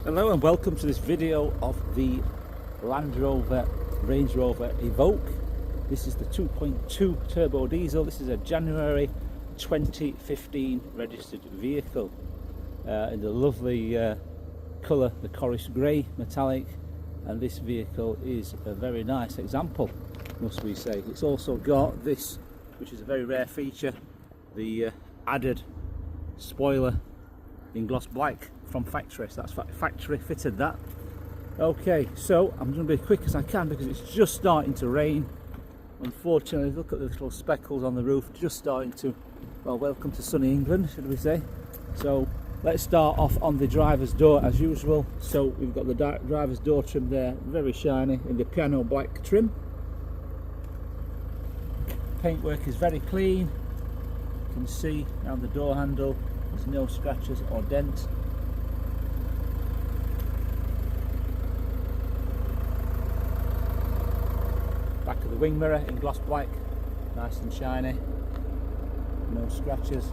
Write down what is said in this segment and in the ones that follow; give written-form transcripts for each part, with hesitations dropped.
Hello and welcome to this video of the Land Rover Range Rover Evoque. This is the 2.2 turbo diesel. This is a January 2015 registered vehicle in the lovely colour, the Corris grey metallic, and this vehicle is a very nice example, must we say. It's also got this, which is a very rare feature, the added spoiler in gloss black from factory. So that's factory fitted, that. Okay, so I'm going to be as quick as I can because it's just starting to rain. Unfortunately, look at the little speckles on the roof, just starting to, well, welcome to sunny England, should we say. So let's start off on the driver's door as usual. So we've got the driver's door trim there, very shiny in the piano black trim. Paintwork is very clean. You can see around the door handle there's no scratches or dents. Back of the wing mirror in gloss black, nice and shiny, no scratches,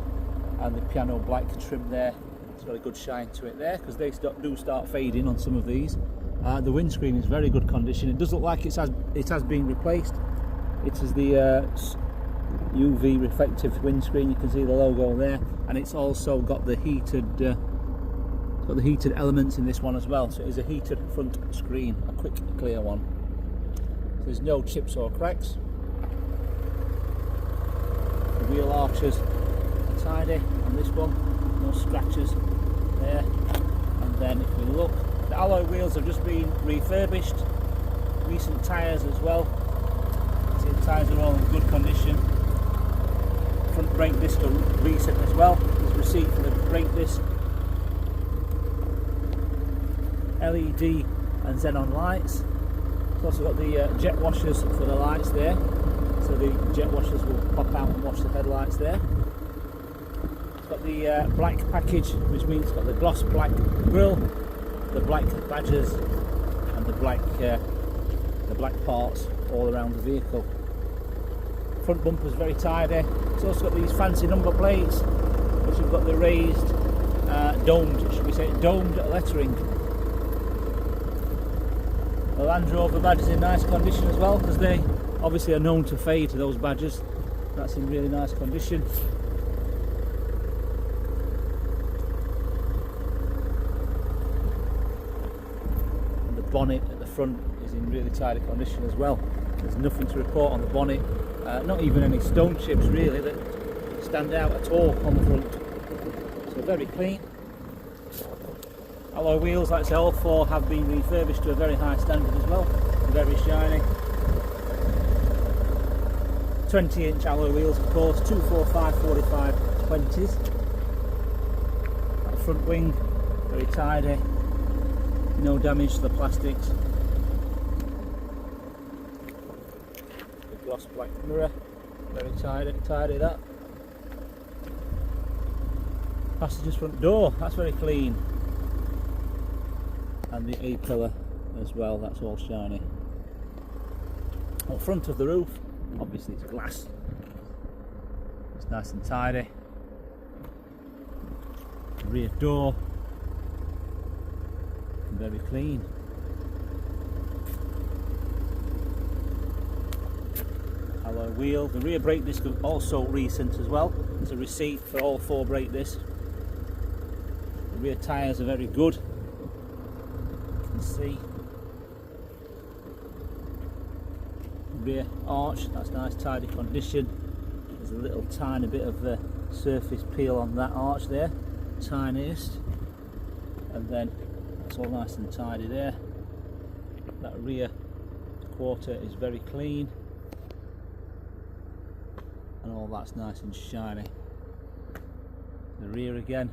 and the piano black trim there, it's got a good shine to it there because they do start fading on some of these. The windscreen is very good condition. It does look like it has been replaced. It is the UV reflective windscreen. You can see the logo there, and it's also got the heated elements in this one as well. So it is a heated front screen, a quick clear one. There's no chips or cracks. The wheel arches are tidy on this one, no scratches there. And then if we look, the alloy wheels have just been refurbished, recent tyres as well. See, the tyres are all in good condition. Front brake disc are recent as well. There's a receipt for the brake disc. LED and xenon lights. It's also got the jet washers for the lights there, so the jet washers will pop out and wash the headlights there. It's got the black package, which means it's got the gloss black grille, the black badges, and the black parts all around the vehicle. Front bumper is very tidy. It's also got these fancy number plates, which have got the raised domed lettering. The Land Rover badge is in nice condition as well, because they obviously are known to fade, those badges. That's in really nice condition. And the bonnet at the front is in really tidy condition as well. There's nothing to report on the bonnet, not even any stone chips really that stand out at all on the front. So very clean. Alloy wheels, like I say, all four have been refurbished to a very high standard as well. Very shiny. 20-inch alloy wheels, of course, 245 45 20s. That front wing, very tidy. No damage to the plastics. The gloss black mirror, very tidy that. Passenger's front door, that's very clean. And the A-pillar as well, that's all shiny. On front of the roof, obviously it's glass. It's nice and tidy. Rear door, very clean. Alloy wheel. The rear brake disc is also recent as well. There's a receipt for all four brake discs. The rear tyres are very good. See, rear arch, that's nice tidy condition. There's a little tiny bit of surface peel on that arch there, tiniest, and then it's all nice and tidy there. That rear quarter is very clean, and all that's nice and shiny. The rear again.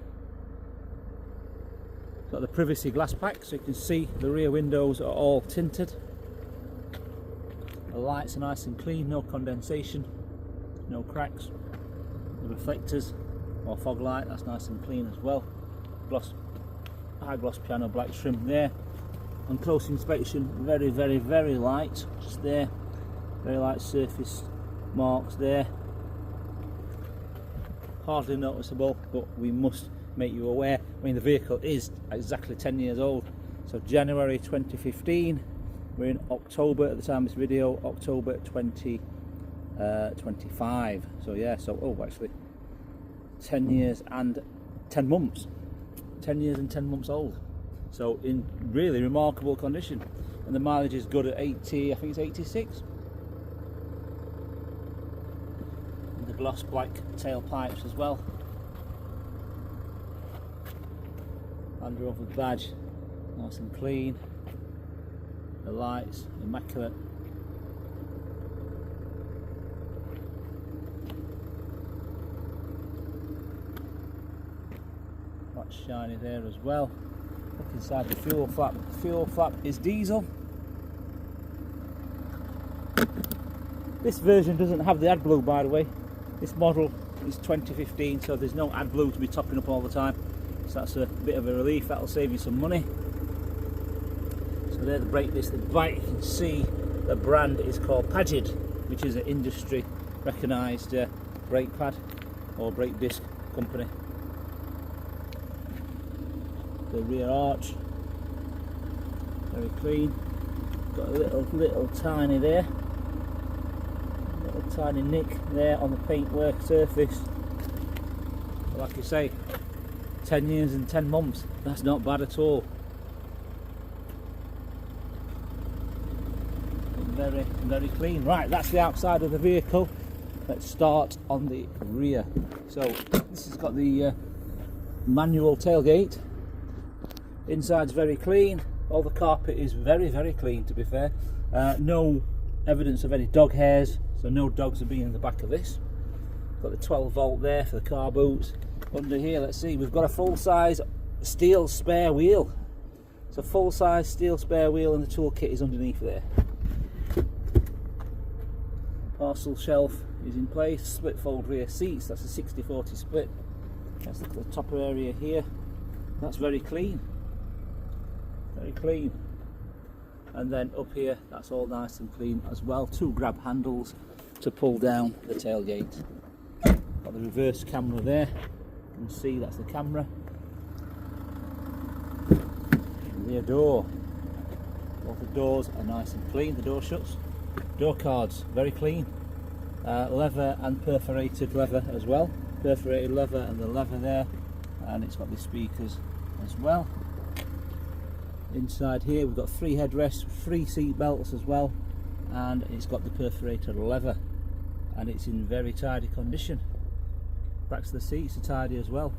Got the privacy glass pack, so you can see the rear windows are all tinted. The lights are nice and clean, no condensation, no cracks. The reflectors or fog light, that's nice and clean as well. High gloss piano black trim there. On close inspection, very light, just there. Very light surface marks there. Hardly noticeable, but we must make you aware. I mean, the vehicle is exactly 10 years old. So January 2015, we're in October at the time of this video, October 2025. So yeah, so actually 10 years and 10 months. 10 years and 10 months old. So in really remarkable condition. And the mileage is good at 80, I think it's 86. And the gloss black tailpipes as well. Land Rover badge, nice and clean. The lights, immaculate. That's shiny there as well. Look inside the fuel flap. The fuel flap is diesel. This version doesn't have the AdBlue, by the way. This model is 2015, so there's no AdBlue to be topping up all the time. So that's a bit of a relief. That'll save you some money. So there, the brake disc, the bike, you can see the brand is called Pagid, which is an industry recognised brake pad or brake disc company. The rear arch, very clean. Got a little tiny there, little tiny nick there on the paintwork surface. But like I say, 10 years and 10 months, that's not bad at all. Very, very clean. Right, that's the outside of the vehicle. Let's start on the rear. So this has got the manual tailgate. Inside's very clean. All the carpet is very, very clean, to be fair. No evidence of any dog hairs, so no dogs have been in the back of this. Got the 12 volt there for the car boots. Under here, let's see, we've got a full-size steel spare wheel. It's a full-size steel spare wheel, and the toolkit is underneath there. Parcel shelf is in place. Split fold rear seats. That's a 60/40 split. That's the top area here. That's very clean. Very clean. And then up here, that's all nice and clean as well. Two grab handles to pull down the tailgate. Got the reverse camera there. You can see that's the camera. Rear door. Both the doors are nice and clean. The door shuts. Door cards, very clean. Leather and perforated leather as well. Perforated leather and the leather there. And it's got the speakers as well. Inside here we've got 3 headrests, 3 seat belts as well, and it's got the perforated leather, and it's in very tidy condition. Backs of the seats are tidy as well.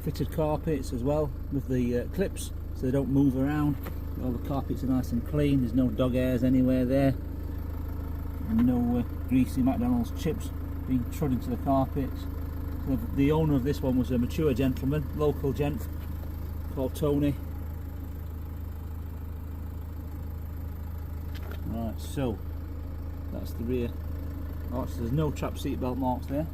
Fitted carpets as well with the clips so they don't move around. All the carpets are nice and clean. There's no dog hairs anywhere there, and no greasy McDonald's chips being trod into the carpets. So the owner of this one was a mature gentleman, local gent called Tony. Right, so that's the rear. Oh, so there's no trap seat belt marks there.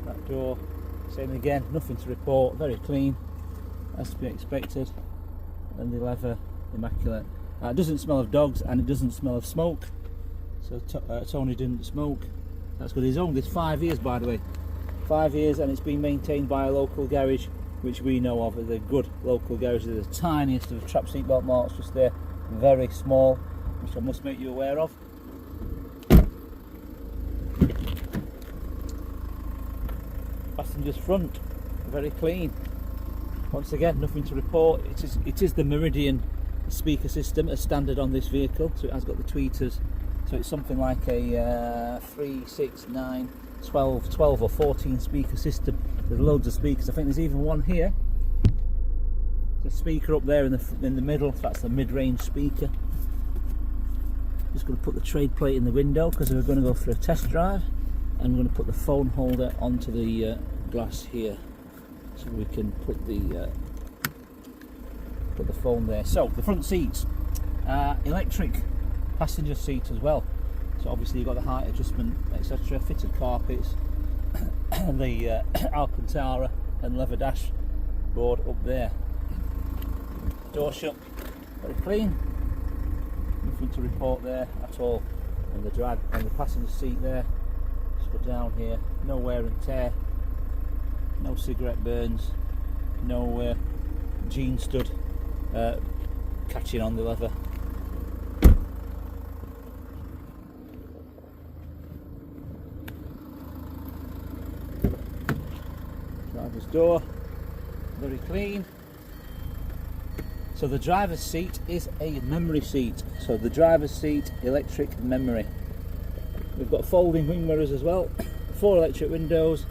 That door, same again, nothing to report, very clean, as to be expected. And the leather, immaculate. It doesn't smell of dogs and it doesn't smell of smoke. So Tony didn't smoke. That's good. He's owned this 5 years, by the way. 5 years, and it's been maintained by a local garage, which we know of as a good local garage. There's the tiniest of trap seatbelt marks just there, very small, which I must make you aware of. Passenger's front, very clean. Once again, nothing to report. It is the Meridian speaker system as standard on this vehicle, so it has got the tweeters. So it's something like a 3, 6, 9, 12 or 14 speaker system. There's loads of speakers. I think there's even one here. There's a speaker up there in the middle. That's the mid-range speaker. Just going to put the trade plate in the window because we're going to go for a test drive, and we're going to put the phone holder onto the glass here, so we can put the phone there. So the front seats, electric passenger seat as well. So obviously you've got the height adjustment, etc. Fitted carpets, the Alcantara and leather dashboard up there. Door shut, very clean, nothing to report there at all. And the passenger seat there, just go down here, no wear and tear, no cigarette burns, no jean stud catching on the leather. Driver's door, very clean. So the driver's seat is a memory seat. So the driver's seat, electric memory. We've got folding wing mirrors as well, 4 electric windows,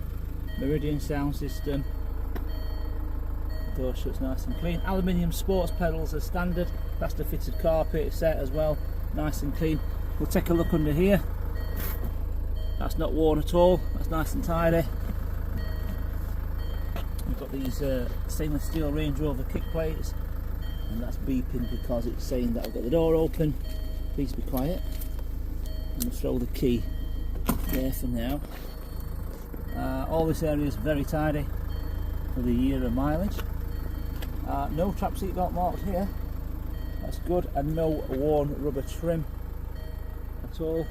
Meridian sound system. The door shuts nice and clean. Aluminium sports pedals as standard. That's the fitted carpet set as well, nice and clean. We'll take a look under here. That's not worn at all, that's nice and tidy. We've got these stainless steel Range Rover kick plates, and that's beeping because it's saying that I've got the door open. Please be quiet. I'm going to throw the key there for now. All this area is very tidy for the year of mileage. No trap seat belt marks here, that's good, and no worn rubber trim at all.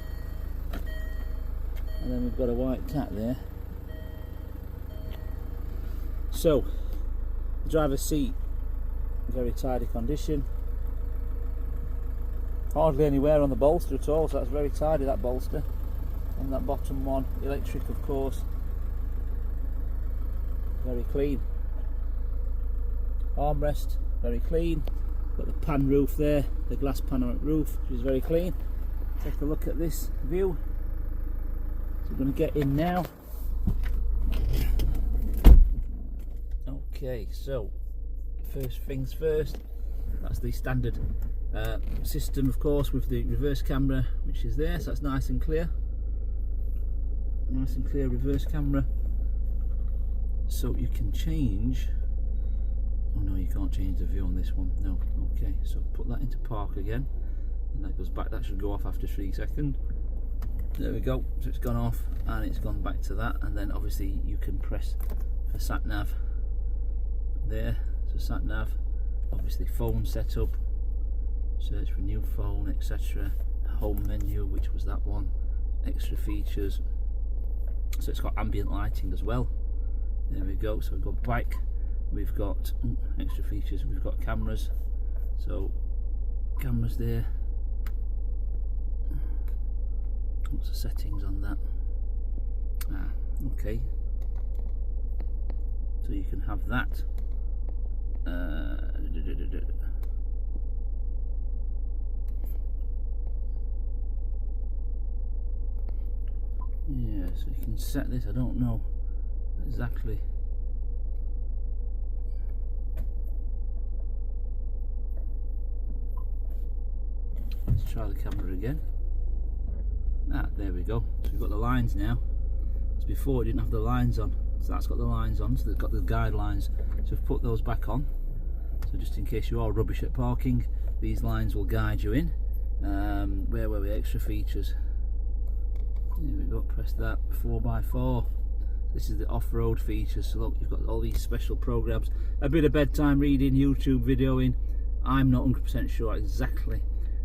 And then we've got a white cat there. So, the driver's seat, very tidy condition. Hardly any wear on the bolster at all, so that's very tidy, that bolster. And that bottom one, electric of course, very clean. Armrest, very clean. Got the pan roof there, the glass panoramic roof, which is very clean. Take a look at this view. So we're going to get in now. Okay, so first things first, that's the standard system of course, with the reverse camera which is there, so that's nice and clear. Nice and clear reverse camera. So you can change, oh no, you can't change the view on this one, no. Okay, so put that into park again, and that goes back, that should go off after 3 seconds. There we go, so it's gone off and it's gone back to that, and then obviously you can press for sat nav there, so sat nav, obviously phone setup, search for new phone, etc. Home menu, which was that one, extra features, so it's got ambient lighting as well. There we go, so we've got bike, we've got extra features, we've got cameras, so cameras there. What's the settings on that? Okay, so you can have that. Yeah, so you can set this, I don't know exactly. Let's try the camera again. There we go. So we've got the lines now. So before it didn't have the lines on. So that's got the lines on, so they've got the guidelines. So we've put those back on. So just in case you are rubbish at parking, these lines will guide you in. Where were we? Extra features. There we go, press that. 4x4. This is the off-road features. So look, you've got all these special programs. A bit of bedtime reading, YouTube videoing. I'm not 100% sure exactly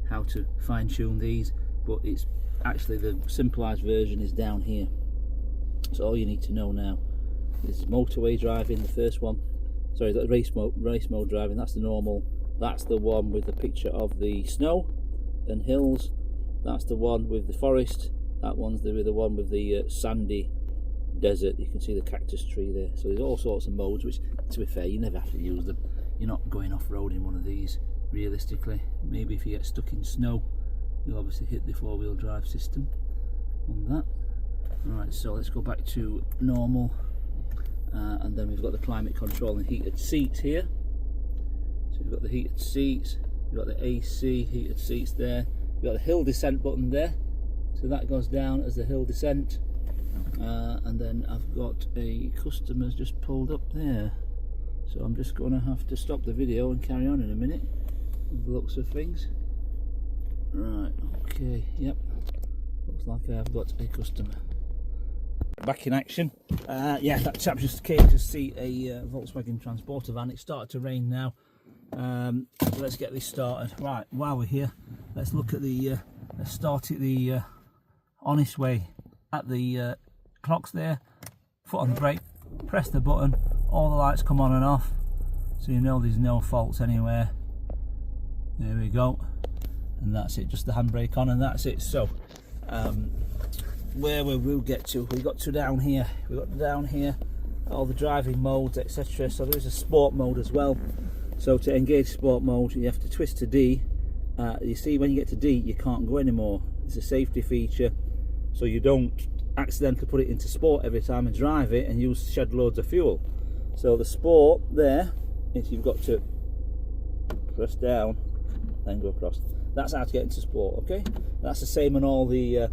how to fine-tune these, but it's actually the simplified version is down here. So all you need to know now is motorway driving, the first one. Sorry, the race mode driving, that's the normal. That's the one with the picture of the snow and hills. That's the one with the forest. That one's the one with the sandy desert. You can see the cactus tree there. So there's all sorts of modes, which, to be fair, you never have to use them. You're not going off-road in one of these, realistically. Maybe if you get stuck in snow, you'll obviously hit the 4-wheel drive system on that. Alright, so let's go back to normal, and then we've got the climate control and heated seats here. So we've got the heated seats, we've got the AC heated seats there, we've got the hill descent button there, so that goes down as the hill descent, and then I've got a customer's just pulled up there, so I'm just going to have to stop the video and carry on in a minute with the looks of things. Right, okay, yep, looks like I've got a customer. Back in action. Yeah, that chap just came to see a Volkswagen Transporter van. It started to rain now, Let's get this started. Right, while we're here, let's look at the let's start it the honest way. At the clocks there, foot on the brake, press the button, all the lights come on and off, so you know there's no faults anywhere. There we go, and that's it, just the handbrake on, and that's it. So where we will get to, we got down here, all the driving modes, etc. So there's a sport mode as well. So to engage sport mode, you have to twist to D. You see, when you get to D, you can't go anymore. It's a safety feature, so you don't accidentally put it into sport every time and drive it and use shed loads of fuel. So the sport there is you've got to press down, then go across. That's how to get into sport. Okay, that's the same on all the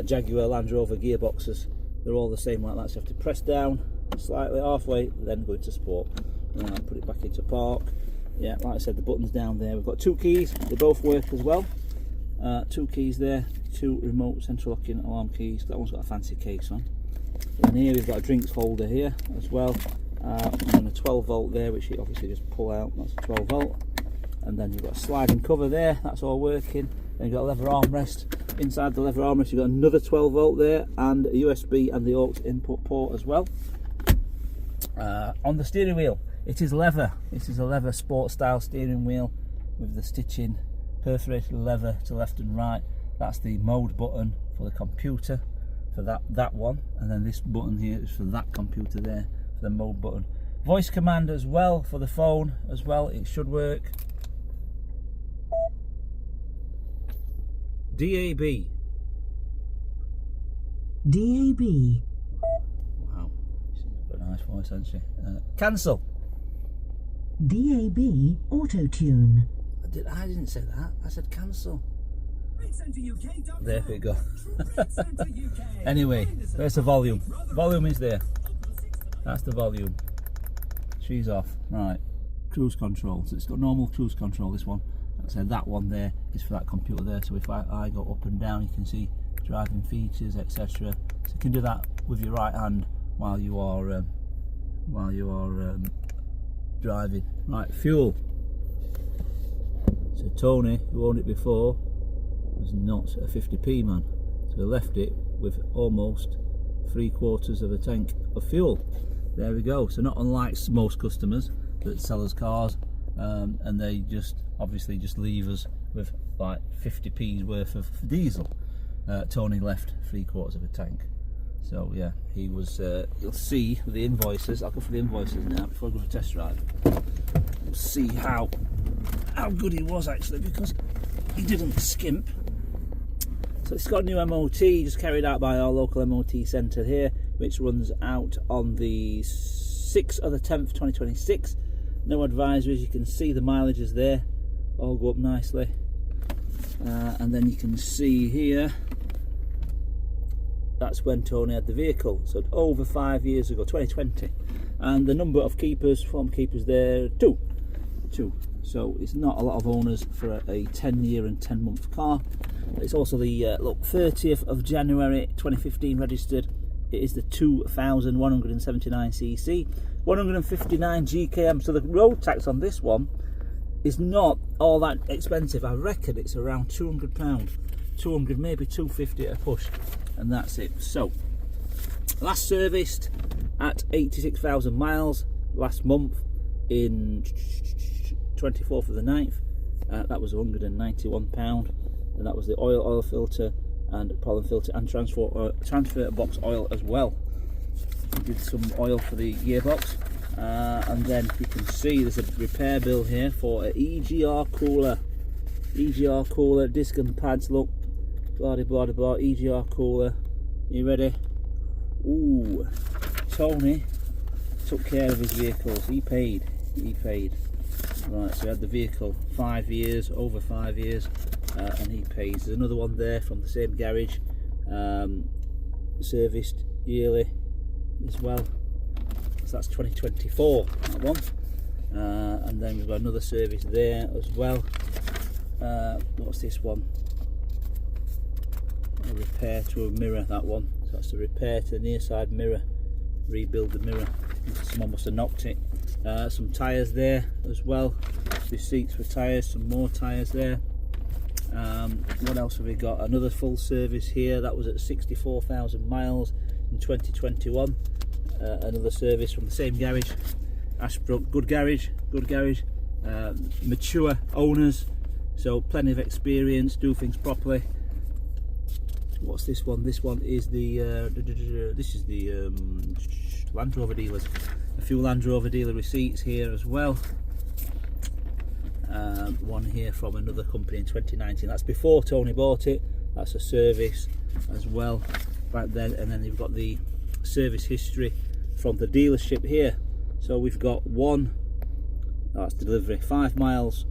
Jaguar Land Rover gearboxes. They're all the same like that. So you have to press down slightly halfway, then go into sport. And put it back into park. Yeah, like I said, the button's down there. We've got 2 keys, they both work as well. 2 keys there, 2 remote central locking alarm keys. That one's got a fancy case on. And here we've got a drinks holder here as well, and a 12 volt there, which you obviously just pull out. That's a 12 volt. And then you've got a sliding cover there, that's all working. Then you've got a leather armrest. Inside the leather armrest you've got another 12 volt there, and a USB and the aux input port as well. On the steering wheel, it is leather. This is a leather sport style steering wheel with the stitching, perforated leather to left and right. That's the mode button for the computer, for that one, and then this button here is for that computer there, for the mode button. Voice command as well for the phone as well, it should work. DAB. DAB. Wow, she's got a nice voice, hasn't she? Cancel. DAB auto-tune. I didn't say that, I said cancel. There we go. Anyway, where's the volume? Volume is there. That's the volume. She's off. Right. Cruise control. So it's got normal cruise control, this one. Like I said, that one there is for that computer there. So if I go up and down, you can see driving features, etc. So you can do that with your right hand while you are driving. Right, fuel. So Tony, who owned it before, was not a 50p man, so he left it with almost 3/4 of a tank of fuel. There we go. So not unlike most customers that sell us cars, and they just obviously just leave us with like 50p's worth of diesel. Tony left 3/4 of a tank. So yeah, he was. You'll see the invoices. I'll go for the invoices now before I go for a test drive. We'll see how good he was actually, because he didn't skimp. So it's got a new MOT just carried out by our local MOT centre here, which runs out on the 6th of the 10th 2026. No advisories. You can see the mileages there all go up nicely, and then you can see here that's when Tony had the vehicle, so over 5 years ago, 2020. And the number of keepers, former keepers there, two. So it's not a lot of owners for a 10-year and 10-month car. It's also the look, 30th of January 2015 registered. It is the 2179cc, 159 GKM. So the road tax on this one is not all that expensive. I reckon it's around £200, 200, maybe 250 at a push, and that's it. So last serviced at 86,000 miles last month in 24th of the 9th. That was £191, and that was the oil filter and pollen filter and transfer box oil as well. We did some oil for the gearbox, and then you can see there's a repair bill here for an EGR cooler, disc and pads. Look, blah blah blah, EGR cooler. You ready? Ooh, Tony took care of his vehicles. He paid. Right, so we had the vehicle 5 years, over 5 years, and he pays. There's another one there from the same garage, serviced yearly as well. So that's 2024, that one. And then we've got another service there as well. What's this one? A repair to a mirror, that one. So that's a repair to the near side mirror, rebuild the mirror. Someone must have knocked it. Some tyres there as well. receipts for tyres, some more tyres there. What else have we got? Another full service here, that was at 64,000 miles in 2021. Another service from the same garage, Ashbrook. Good garage, mature owners, so plenty of experience, do things properly. What's this one? This one is the Land Rover dealers. A few Land Rover dealer receipts here as well. One here from another company in 2019. That's before Tony bought it. That's a service as well right then. And then you've got the service history from the dealership here. So we've got one, that's delivery, 5 miles.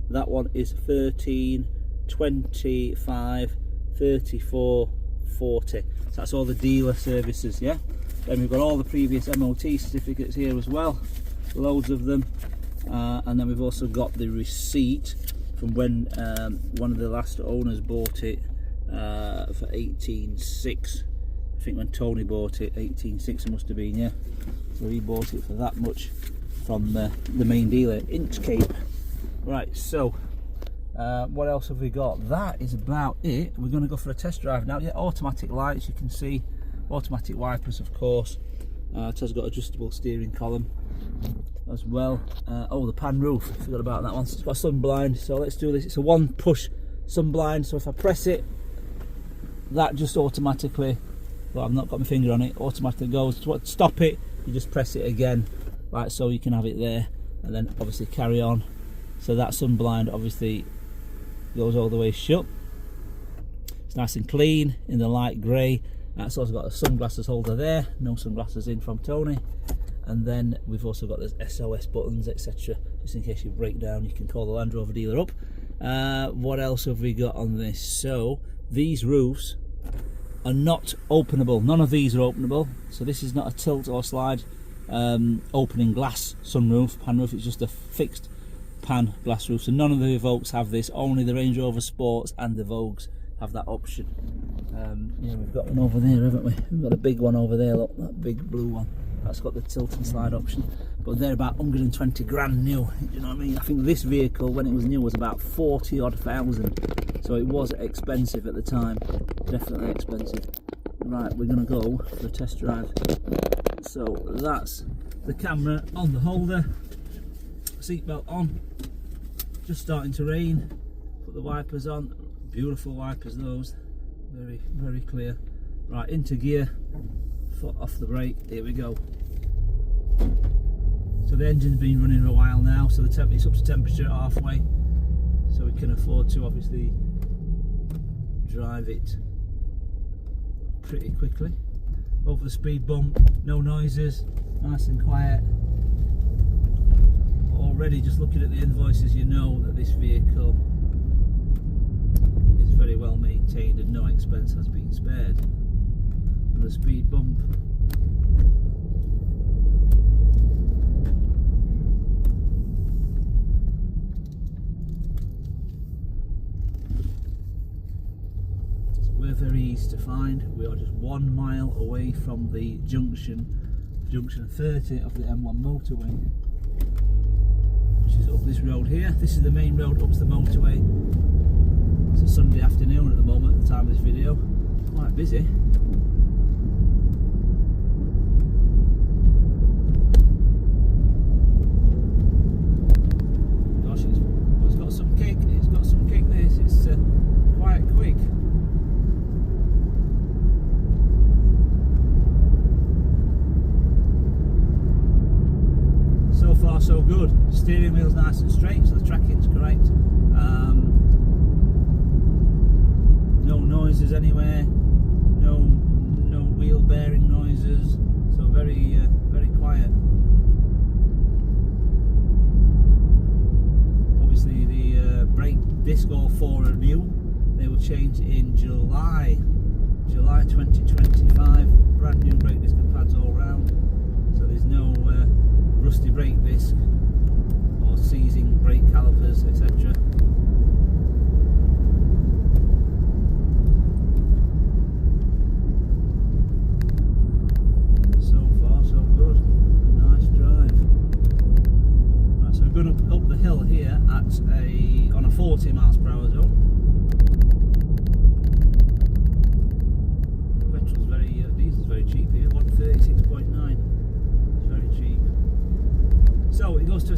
That one is 13, 25, 34, 40. So that's all the dealer services, yeah. Then we've got all the previous MOT certificates here as well, loads of them. And then we've also got the receipt from when one of the last owners bought it for 18.6. I think when Tony bought it, 18.6 it must have been, yeah. So he bought it for that much from the main dealer, Inchcape. Right, so what else have we got? That is about it. We're going to go for a test drive now. Yeah, automatic lights, you can see, automatic wipers, of course. It has got adjustable steering column as well. Oh, the pan roof, I forgot about that one. So it's got a sun blind, so let's do this. It's a one push sun blind, so if I press it, that just automatically, well, I've not got my finger on it, automatically goes. To stop it, you just press it again, like so. You can have it there, and then obviously carry on. So that sun blind obviously goes all the way shut. It's nice and clean in the light grey. It's also got a sunglasses holder there, no sunglasses in from Tony. And then we've also got the SOS buttons, etc. Just in case you break down, you can call the Land Rover dealer up. What else have we got on this? So these roofs are not openable. None of these are openable. So this is not a tilt or slide opening glass sunroof, pan roof. It's just a fixed pan glass roof. So none of the Evoques have this. Only the Range Rover Sports and the Vogues have that option. Yeah, we've got one over there, haven't we? We've got a big one over there, look, that big blue one. That's got the tilt and slide option, but they're about 120 grand new. Do you know what I mean? I think this vehicle, when it was new, was about 40 odd thousand, so it was expensive at the time, definitely expensive. Right, we're gonna go for a test drive. So that's the camera on the holder, seatbelt on, just starting to rain, put the wipers on, beautiful wipers those, very, very clear. Right, into gear, foot off the brake, here we go. So the engine's been running a while now, so the it's up to temperature halfway, so we can afford to obviously drive it pretty quickly. Over the speed bump, no noises, nice and quiet. Already just looking at the invoices, you know that this vehicle is very well maintained and no expense has been spared. And the speed bump, so we're very easy to find. We are just 1 mile away from the junction 30 of the M1 motorway, which is up this road here. This is the main road up to the motorway. It's a Sunday afternoon at the moment at the time of this video, quite busy. Gosh, it's got some kick, this, it's quite quick. So far so good. Steering wheel's nice and straight, so the tracking's correct. No noises anywhere, no wheel bearing noises, so very very quiet. Obviously the brake disc, all 4 are new. They will change in July 2025. Brand new brake disc and pads all round, so there's no rusty brake disc or seizing brake calipers, etc. So far so good, a nice drive. Right, so we're going up the hill here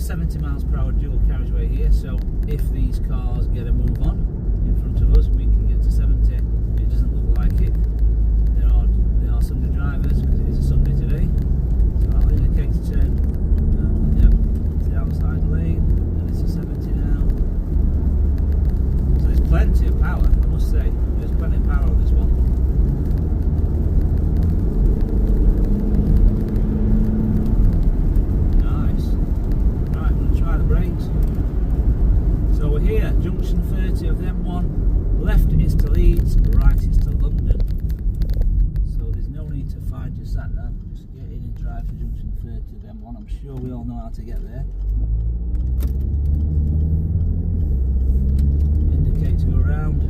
70 miles per hour dual carriageway here, so if these cars get a move on in front of us, we can get to 70. It doesn't look like it. There are Sunday drivers because it is a Sunday today. So I'll indicate to turn to the outside lane, and it's a 70 now. So there's plenty of power, I must say. There's plenty of power on this one. So we're here, junction 30 of the M1, left is to Leeds, right is to London. So there's no need to find your sat nav, just get in and drive to junction 30 of the M1. I'm sure we all know how to get there. Indicate to go around.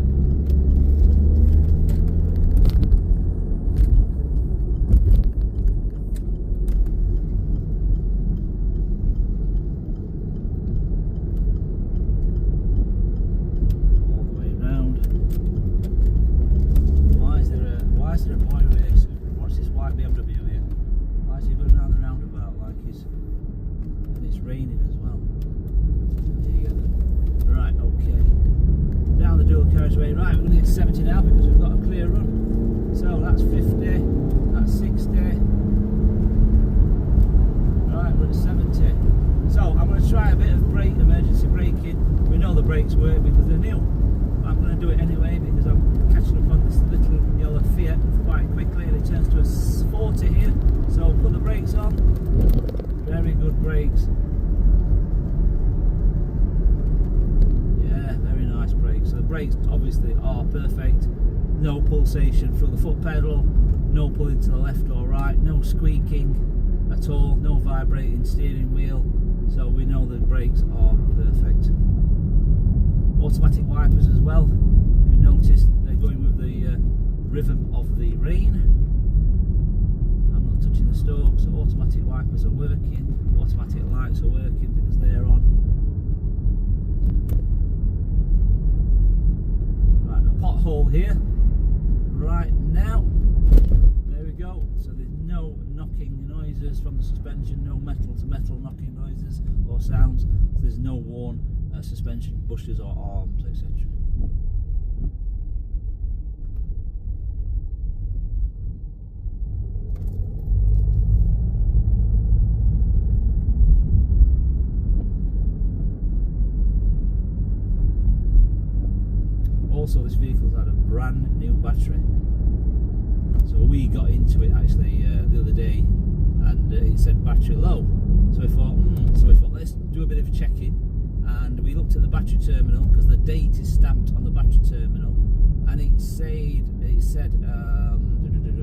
Right, we're going to get 70 now because we've got a clear run. So that's 50, that's 60. Right, we're at 70. So I'm going to try a bit of emergency braking. We know the brakes work because they're new. I'm going to do it anyway because I'm catching up on this little yellow Fiat quite quickly, and it turns to a 40 here. So put the brakes on. Very good brakes. So the brakes obviously are perfect. No pulsation through the foot pedal, no pulling to the left or right, no squeaking at all, no vibrating steering wheel. So we know the brakes are perfect. Automatic wipers as well. You notice they're going with the rhythm of the rain. I'm not touching the stalk, so automatic wipers are working. Automatic lights are working because they're on. Pothole here right now. There we go. So there's no knocking noises from the suspension, no metal to metal knocking noises or sounds. So there's no worn suspension bushes or arms, etc. Also, this vehicle's had a brand new battery. So we got into it actually the other day, and it said battery low. So we thought, let's do a bit of checking, and we looked at the battery terminal because the date is stamped on the battery terminal, and it said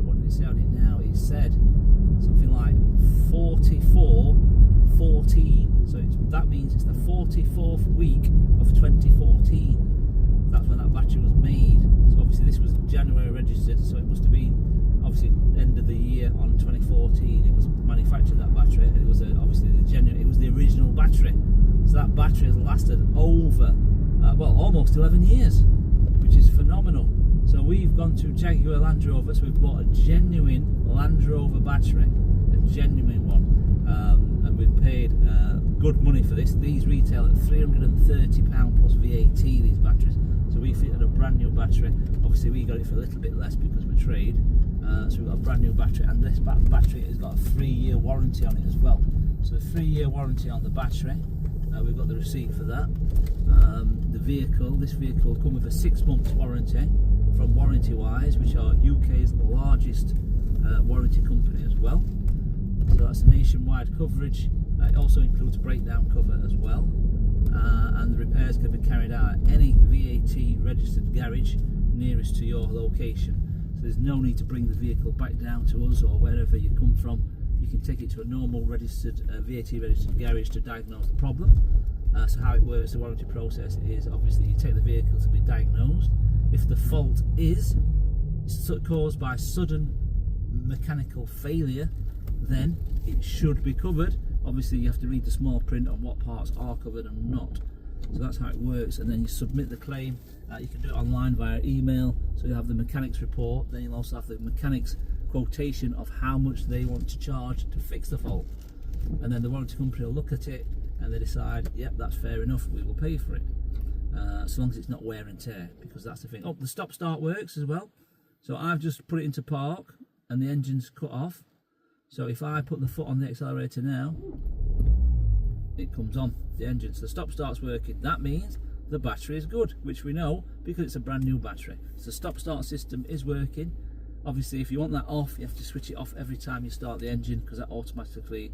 what did it say on it now? It said something like 4414. So that means it's the 44th week of 2014. That's when that battery was made. So obviously this was January registered, so it must have been obviously end of the year on 2014. It was manufactured, that battery. It was obviously it was the original battery. So that battery has lasted over almost 11 years, which is phenomenal. So we've gone to Jaguar Land Rover, so we've bought a genuine Land Rover battery, a genuine one, and we've paid good money for this. These retail at £330 plus VAT, these batteries. So we fitted a brand new battery. Obviously we got it for a little bit less because we trade. So we've got a brand new battery, and this battery has got a 3-year warranty on it as well. So a 3-year warranty on the battery. We've got the receipt for that. This vehicle will come with a 6-month warranty from Warranty Wise, which are UK's largest warranty company as well. So that's a nationwide coverage. It also includes breakdown cover as well, and the repairs can be carried out at any VAT registered garage nearest to your location. So there's no need to bring the vehicle back down to us or wherever you come from. You can take it to a normal registered VAT registered garage to diagnose the problem. So how it works, the warranty process is obviously you take the vehicle to be diagnosed. If the fault is caused by sudden mechanical failure, then it should be covered. Obviously you have to read the small print on what parts are covered and not. So that's how it works, and then you submit the claim. You can do it online via email, so you have the mechanics report, then you'll also have the mechanics quotation of how much they want to charge to fix the fault, and then the warranty company will look at it, and they decide, yep, that's fair enough, we will pay for it, so long as it's not wear and tear, because that's the thing. Oh, the stop start works as well. So I've just put it into park and the engine's cut off. So if I put the foot on the accelerator now, it comes on, the engine. So the stop start's working. That means the battery is good, which we know because it's a brand new battery. So the stop start system is working. Obviously, if you want that off, you have to switch it off every time you start the engine, because that automatically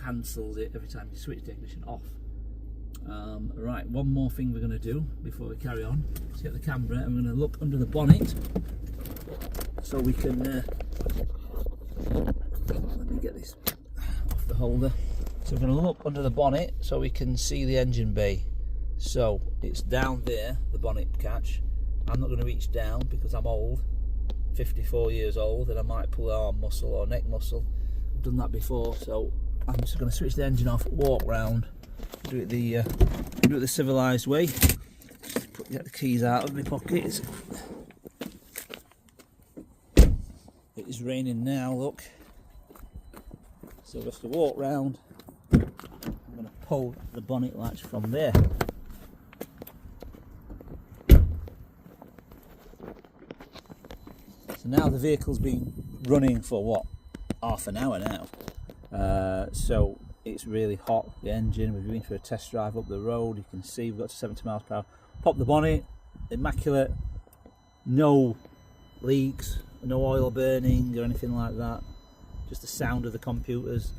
cancels it every time you switch the ignition off. Right, one more thing we're going to do before we carry on. Let's get the camera and we're going to look under the bonnet so we can let me get this off the holder. So we're going to look under the bonnet so we can see the engine bay. So it's down there, the bonnet catch. I'm not going to reach down because I'm old, 54 years old, and I might pull an arm muscle or neck muscle. I've done that before, so I'm just going to switch the engine off, walk round, do it the civilised way. Just get the keys out of my pockets. It is raining now, look. So just to walk round, I'm going to pull the bonnet latch from there. So now the vehicle's been running for what, half an hour now. So it's really hot, the engine. We've been for a test drive up the road. You can see we've got to 70 miles per hour. Pop the bonnet, immaculate, no leaks, no oil burning or anything like that. Just the sound of the computers,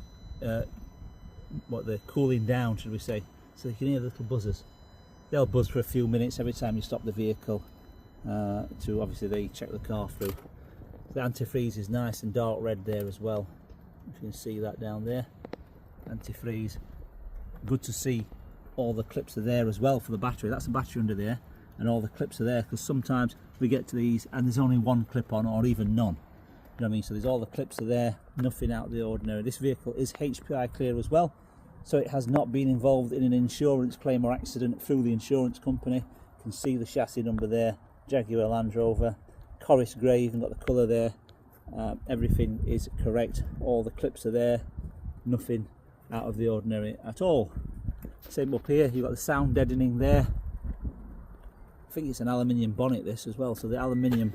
what they're cooling down, should we say. So you can hear the little buzzers. They'll buzz for a few minutes every time you stop the vehicle, to obviously they check the car through. The antifreeze is nice and dark red there as well. If you can see that down there, antifreeze. Good to see all the clips are there as well for the battery. That's the battery under there, and all the clips are there, because sometimes we get to these and there's only one clip on or even none. You know what I mean? So there's all the clips are there, nothing out of the ordinary. This vehicle is HPI clear as well, so it has not been involved in an insurance claim or accident through the insurance company. You can see the chassis number there, Jaguar Land Rover, Corris grey, even got the colour there. Everything is correct, all the clips are there, nothing out of the ordinary at all. Same up here, you've got the sound deadening there. I think it's an aluminium bonnet this as well, so the aluminium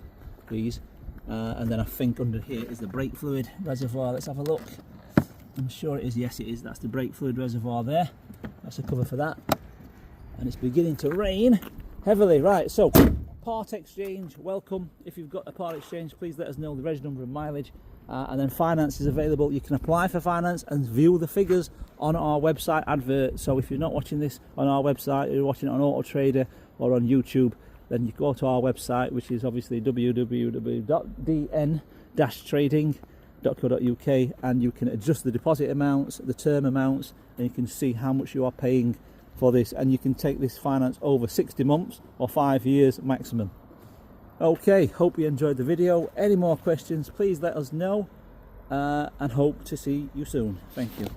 these, and then I think under here is the brake fluid reservoir. Let's have a look. I'm sure it is, yes it is, that's the brake fluid reservoir there. That's the cover for that. And it's beginning to rain heavily. Right, so part exchange, welcome. If you've got a part exchange, please let us know the reg number and mileage, and then finance is available. You can apply for finance and view the figures on our website advert. So if you're not watching this on our website, you're watching it on Auto Trader or on YouTube, then you go to our website, which is obviously www.dn-trading.co.uk, and you can adjust the deposit amounts, the term amounts, and you can see how much you are paying for this, and you can take this finance over 60 months or 5 years maximum. Okay, hope you enjoyed the video. Any more questions, please let us know, and hope to see you soon. Thank you.